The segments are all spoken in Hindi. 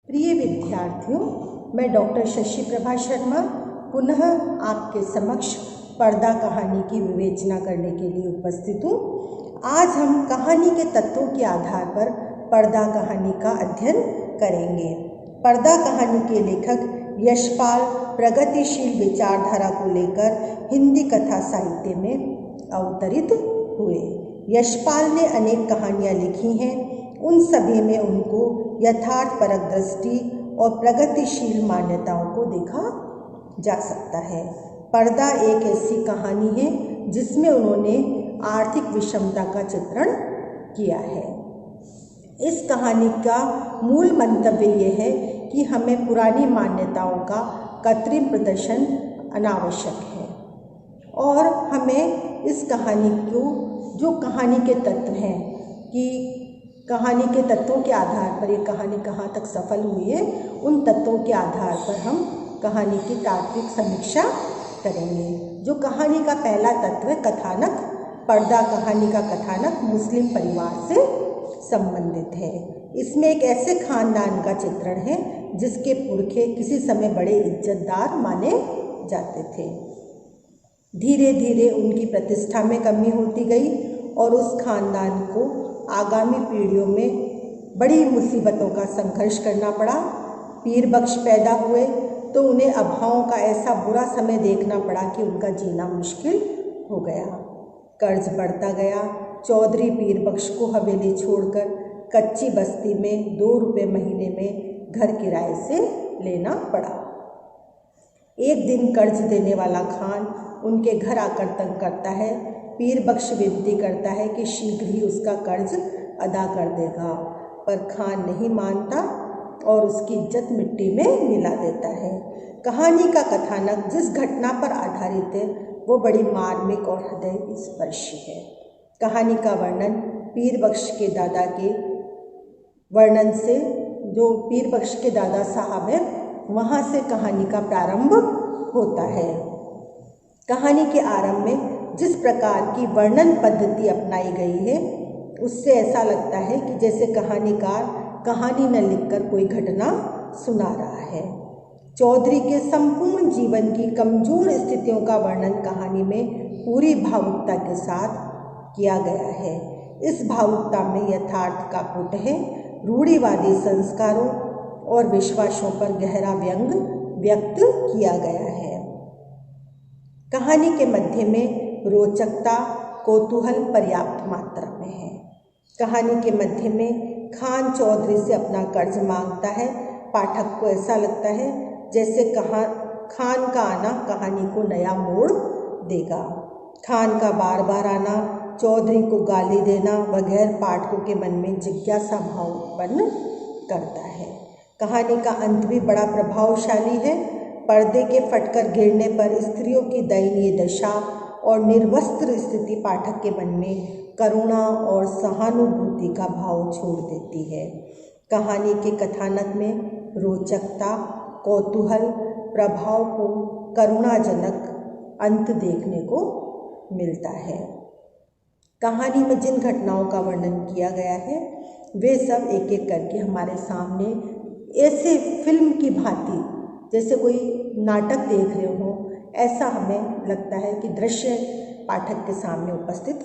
प्रिय विद्यार्थियों, मैं डॉक्टर शशि प्रभा शर्मा पुनः आपके समक्ष पर्दा कहानी की विवेचना करने के लिए उपस्थित हूँ। आज हम कहानी के तत्वों के आधार पर पर्दा कहानी का अध्ययन करेंगे। पर्दा कहानी के लेखक यशपाल प्रगतिशील विचारधारा को लेकर हिंदी कथा साहित्य में अवतरित हुए। यशपाल ने अनेक कहानियाँ लिखी हैं। उन सभी में उनको यथार्थपरक दृष्टि और प्रगतिशील मान्यताओं को देखा जा सकता है। पर्दा एक ऐसी कहानी है जिसमें उन्होंने आर्थिक विषमता का चित्रण किया है। इस कहानी का मूल मंतव्य ये है कि हमें पुरानी मान्यताओं का कृत्रिम प्रदर्शन अनावश्यक है और हमें इस कहानी को जो कहानी के तत्व हैं कि कहानी के तत्वों के आधार पर ये कहानी कहाँ तक सफल हुई है, उन तत्वों के आधार पर हम कहानी की तात्विक समीक्षा करेंगे। जो कहानी का पहला तत्व है कथानक। पर्दा कहानी का कथानक मुस्लिम परिवार से संबंधित है। इसमें एक ऐसे खानदान का चित्रण है जिसके पुरखे किसी समय बड़े इज्जतदार माने जाते थे। धीरे धीरे उनकी प्रतिष्ठा में कमी होती गई और उस खानदान को आगामी पीढ़ियों में बड़ी मुसीबतों का संघर्ष करना पड़ा। पीर बख्श पैदा हुए तो उन्हें अभावों का ऐसा बुरा समय देखना पड़ा कि उनका जीना मुश्किल हो गया। कर्ज बढ़ता गया। चौधरी पीर बख्श को हवेली छोड़कर कच्ची बस्ती में 2 रुपये महीने में घर किराए से लेना पड़ा। एक दिन कर्ज देने वाला खान उनके घर आकर तंग करता है। पीर बख्श विनती करता है कि शीघ्र ही उसका कर्ज अदा कर देगा, पर खान नहीं मानता और उसकी इज्जत मिट्टी में मिला देता है। कहानी का कथानक जिस घटना पर आधारित है वो बड़ी मार्मिक और हृदय स्पर्शी है। कहानी का वर्णन पीर बख्श के दादा के वर्णन से, जो पीर बख्श के दादा साहब हैं, वहाँ से कहानी का प्रारंभ होता है। कहानी के आरंभ में जिस प्रकार की वर्णन पद्धति अपनाई गई है उससे ऐसा लगता है कि जैसे कहानीकार कहानी न लिखकर कोई घटना सुना रहा है। चौधरी के संपूर्ण जीवन की कमजोर स्थितियों का वर्णन कहानी में पूरी भावुकता के साथ किया गया है। इस भावुकता में यथार्थ का पुट है। रूढ़िवादी संस्कारों और विश्वासों पर गहरा व्यंग व्यक्त किया गया है। कहानी के मध्य में रोचकता, कौतूहल पर्याप्त मात्रा में है। कहानी के मध्य में खान चौधरी से अपना कर्ज मांगता है। पाठक को ऐसा लगता है जैसे खान का आना कहानी को नया मोड़ देगा। खान का बार बार आना, चौधरी को गाली देना वगैरह पाठकों के मन में जिज्ञासा भाव उत्पन्न करता है। कहानी का अंत भी बड़ा प्रभावशाली है। पर्दे के फटकर गिरने पर स्त्रियों की दयनीय दशा और निर्वस्त्र स्थिति पाठक के मन में करुणा और सहानुभूति का भाव छोड़ देती है। कहानी के कथानक में रोचकता, कौतूहल, प्रभावपूर्ण, करुणाजनक अंत देखने को मिलता है। कहानी में जिन घटनाओं का वर्णन किया गया है वे सब एक एक करके हमारे सामने ऐसे फिल्म की भांति जैसे कोई नाटक देख रहे हो, ऐसा हमें लगता है कि दृश्य पाठक के सामने उपस्थित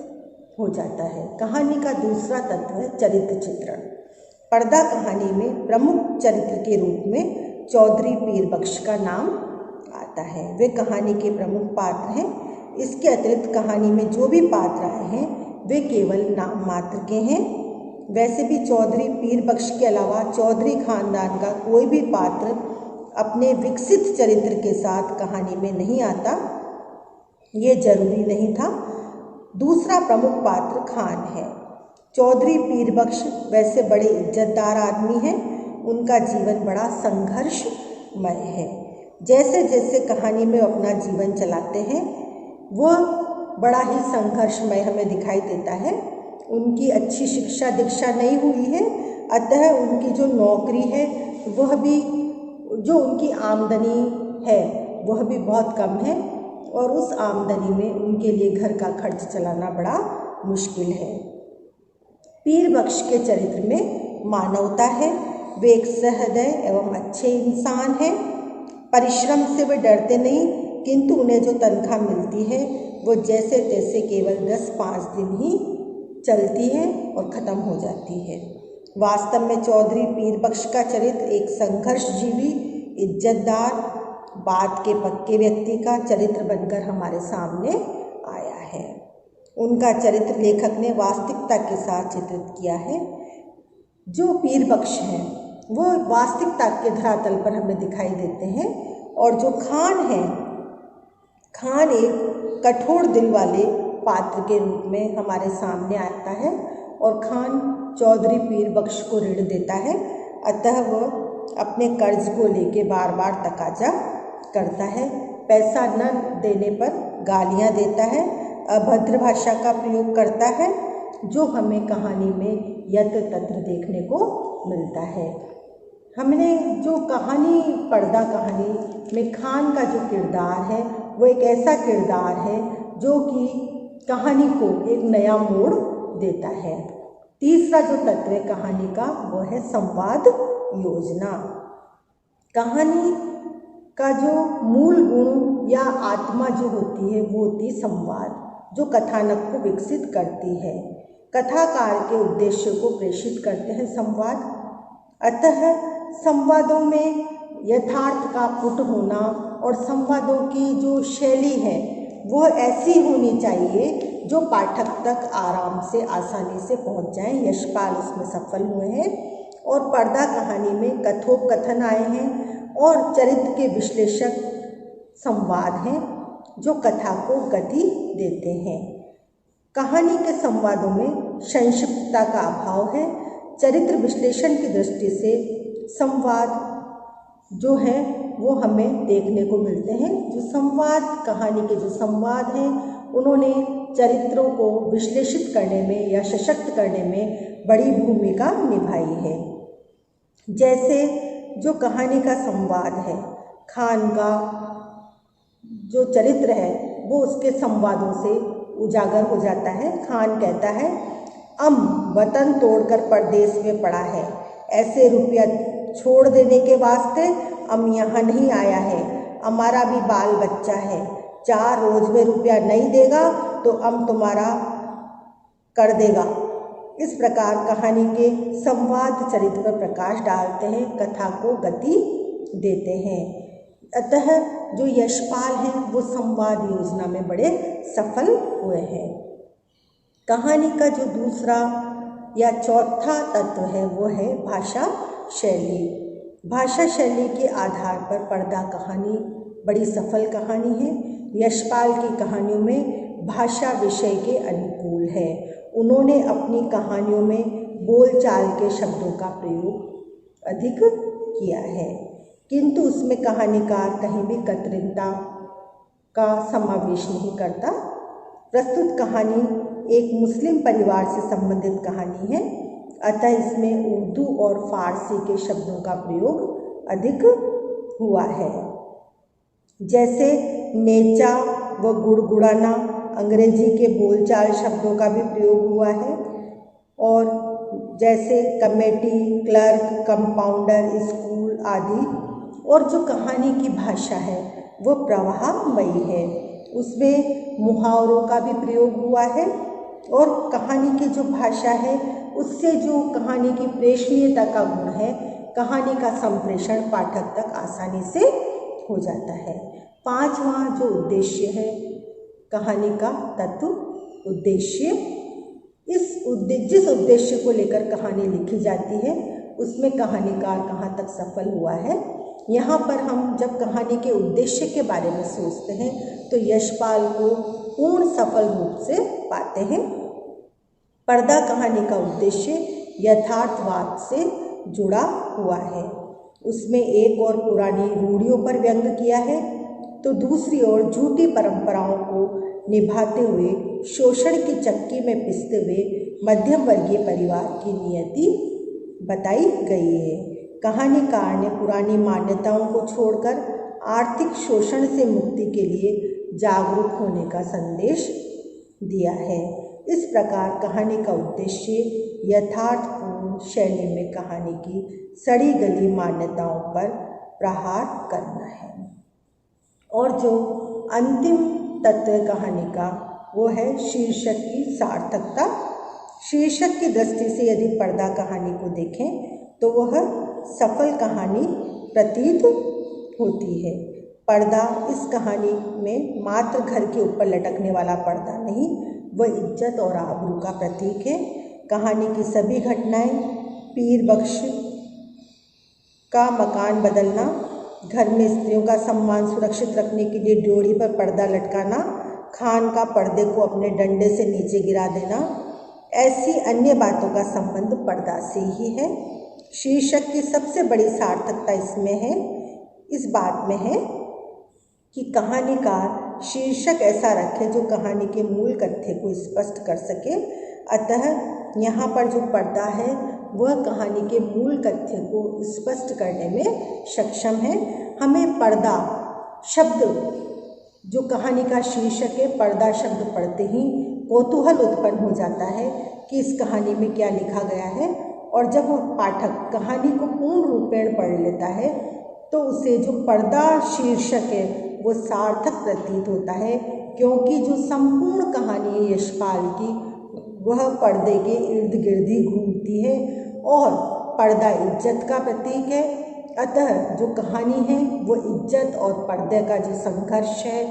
हो जाता है। कहानी का दूसरा तत्व है चरित्र चित्रण। पर्दा कहानी में प्रमुख चरित्र के रूप में चौधरी पीर बख्श का नाम आता है। वे कहानी के प्रमुख पात्र हैं। इसके अतिरिक्त कहानी में जो भी पात्र आए हैं वे केवल नाम मात्र के हैं। वैसे भी चौधरी पीर बख्श के अलावा चौधरी खानदान का कोई भी पात्र अपने विकसित चरित्र के साथ कहानी में नहीं आता, ये जरूरी नहीं था। दूसरा प्रमुख पात्र खान है। चौधरी पीर बख्श वैसे बड़े इज्जतदार आदमी हैं। उनका जीवन बड़ा संघर्षमय है। जैसे जैसे कहानी में अपना जीवन चलाते हैं वह बड़ा ही संघर्षमय हमें दिखाई देता है। उनकी अच्छी शिक्षा दीक्षा नहीं हुई है, अतः उनकी जो नौकरी है वह भी, जो उनकी आमदनी है वह भी बहुत कम है और उस आमदनी में उनके लिए घर का खर्च चलाना बड़ा मुश्किल है। पीर बख्श के चरित्र में मानवता है। वे एक सहृदय एवं अच्छे इंसान हैं। परिश्रम से वे डरते नहीं, किंतु उन्हें जो तनख्वाह मिलती है वो जैसे तैसे केवल 10-5 दिन ही चलती है और ख़त्म हो जाती है। वास्तव में चौधरी पीर बख्श का चरित्र एक संघर्षजीवी, इज्जतदार, बात के पक्के व्यक्ति का चरित्र बनकर हमारे सामने आया है। उनका चरित्र लेखक ने वास्तविकता के साथ चित्रित किया है। जो पीर बख्श हैं वो वास्तविकता के धरातल पर हमें दिखाई देते हैं, और जो खान है, खान एक कठोर दिल वाले पात्र के रूप में हमारे सामने आता है, और खान चौधरी पीर बख्श को ऋण देता है। अतः वह अपने कर्ज को लेके बार बार तकाजा करता है, पैसा न देने पर गालियां देता है, अभद्र भाषा का प्रयोग करता है, जो हमें कहानी में यत्र तत्र देखने को मिलता है। हमने जो कहानी पर्दा कहानी में खान का जो किरदार है वो एक ऐसा किरदार है जो कि कहानी को एक नया मोड़ देता है। तीसरा जो तत्व है कहानी का वो है संवाद योजना। कहानी का जो मूल गुण या आत्मा जो होती है वो होती है संवाद, जो कथानक को विकसित करती है। कथाकार के उद्देश्य को प्रेषित करते हैं संवाद। अतः संवादों में यथार्थ का पुट होना और संवादों की जो शैली है वह ऐसी होनी चाहिए जो पाठक तक आराम से आसानी से पहुंच जाए। यशपाल उसमें सफल हुए हैं, और पर्दा कहानी में कथोपकथन आए हैं और चरित्र के विश्लेषक संवाद हैं जो कथा को गति देते हैं। कहानी के संवादों में संक्षिप्तता का अभाव है। चरित्र विश्लेषण की दृष्टि से संवाद जो है वो हमें देखने को मिलते हैं। जो संवाद कहानी के जो संवाद हैं उन्होंने चरित्रों को विश्लेषित करने में या सशक्त करने में बड़ी भूमिका निभाई है। जैसे जो कहानी का संवाद है, खान का जो चरित्र है वो उसके संवादों से उजागर हो जाता है। खान कहता है, वतन तोड़कर परदेश में पड़ा है, ऐसे रुपया छोड़ देने के वास्ते यहाँ नहीं आया है। हमारा भी बाल बच्चा है, 4 रोज में रुपया नहीं देगा तो तुम्हारा कर देगा। इस प्रकार कहानी के संवाद चरित्र पर प्रकाश डालते हैं, कथा को गति देते हैं। अतः जो यशपाल हैं वो संवाद योजना में बड़े सफल हुए हैं। कहानी का जो दूसरा या चौथा तत्व है वो है भाषा शैली। भाषा शैली के आधार पर पर्दा कहानी बड़ी सफल कहानी है। यशपाल की कहानियों में भाषा विषय के अनुकूल है। उन्होंने अपनी कहानियों में बोलचाल के शब्दों का प्रयोग अधिक किया है, किंतु उसमें कहानीकार कहीं भी कृत्रिमता का समावेश नहीं करता। प्रस्तुत कहानी एक मुस्लिम परिवार से संबंधित कहानी है, अतः इसमें उर्दू और फारसी के शब्दों का प्रयोग अधिक हुआ है। जैसे नेचा व गुड़गुड़ाना अंग्रेजी के बोलचाल शब्दों का भी प्रयोग हुआ है, और जैसे कमेटी, क्लर्क, कंपाउंडर, स्कूल आदि। और जो कहानी की भाषा है वो प्रवाहमयी है, उसमें मुहावरों का भी प्रयोग हुआ है, और कहानी की जो भाषा है उससे जो कहानी की प्रेषणीयता का गुण है, कहानी का संप्रेषण पाठक तक आसानी से हो जाता है। 5वां जो उद्देश्य है कहानी का तत्व, उद्देश्य। जिस उद्देश्य को लेकर कहानी लिखी जाती है उसमें कहानीकार कहाँ तक सफल हुआ है। यहाँ पर हम जब कहानी के उद्देश्य के बारे में सोचते हैं तो यशपाल को पूर्ण सफल रूप से पाते हैं। पर्दा कहानी का उद्देश्य यथार्थवाद से जुड़ा हुआ है। उसमें एक और पुरानी रूढ़ियों पर व्यंग किया है तो दूसरी ओर झूठी परंपराओं को निभाते हुए शोषण की चक्की में पिसते हुए मध्यम वर्गीय परिवार की नियति बताई गई है। कहानीकार ने पुरानी मान्यताओं को छोड़कर आर्थिक शोषण से मुक्ति के लिए जागरूक होने का संदेश दिया है। इस प्रकार कहानी का उद्देश्य यथार्थपूर्ण शैली में कहानी की सड़ी गली मान्यताओं पर प्रहार करना है। और जो अंतिम तत्व कहानी का वो है शीर्षक की सार्थकता। शीर्षक की दृष्टि से यदि पर्दा कहानी को देखें तो वह सफल कहानी प्रतीत होती है। पर्दा इस कहानी में मात्र घर के ऊपर लटकने वाला पर्दा नहीं, वह इज्जत और आबरू का प्रतीक है। कहानी की सभी घटनाएं, पीर बख्श का मकान बदलना, घर में स्त्रियों का सम्मान सुरक्षित रखने के लिए ड्योढ़ी पर पर्दा लटकाना, खान का पर्दे को अपने डंडे से नीचे गिरा देना, ऐसी अन्य बातों का संबंध पर्दा से ही है। शीर्षक की सबसे बड़ी सार्थकता इसमें है, इस बात में है कि कहानीकार शीर्षक ऐसा रखे जो कहानी के मूल कथ्य को स्पष्ट कर सके। अतः यहाँ पर जो पर्दा है वह कहानी के मूल कथ्य को स्पष्ट करने में सक्षम है। हमें पर्दा शब्द, जो कहानी का शीर्षक है, पर्दा शब्द पढ़ते ही कौतूहल उत्पन्न हो जाता है कि इस कहानी में क्या लिखा गया है। और जब वह पाठक कहानी को पूर्ण रूपेण पढ़ लेता है तो उसे जो पर्दा शीर्षक है वो सार्थक प्रतीत होता है, क्योंकि जो संपूर्ण कहानी है यशपाल की वह पर्दे के इर्द गिर्द ही घूमती है और पर्दा इज्जत का प्रतीक है। अतः जो कहानी है वो इज्जत और पर्दे का जो संघर्ष है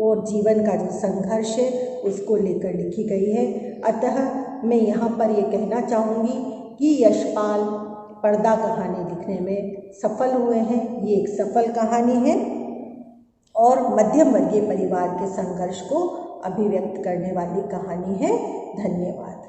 और जीवन का जो संघर्ष है उसको लेकर लिखी गई है। अतः मैं यहाँ पर ये कहना चाहूँगी कि यशपाल पर्दा कहानी लिखने में सफल हुए हैं। ये एक सफल कहानी है और मध्यम वर्गीय परिवार के संघर्ष को अभिव्यक्त करने वाली कहानी है। धन्यवाद।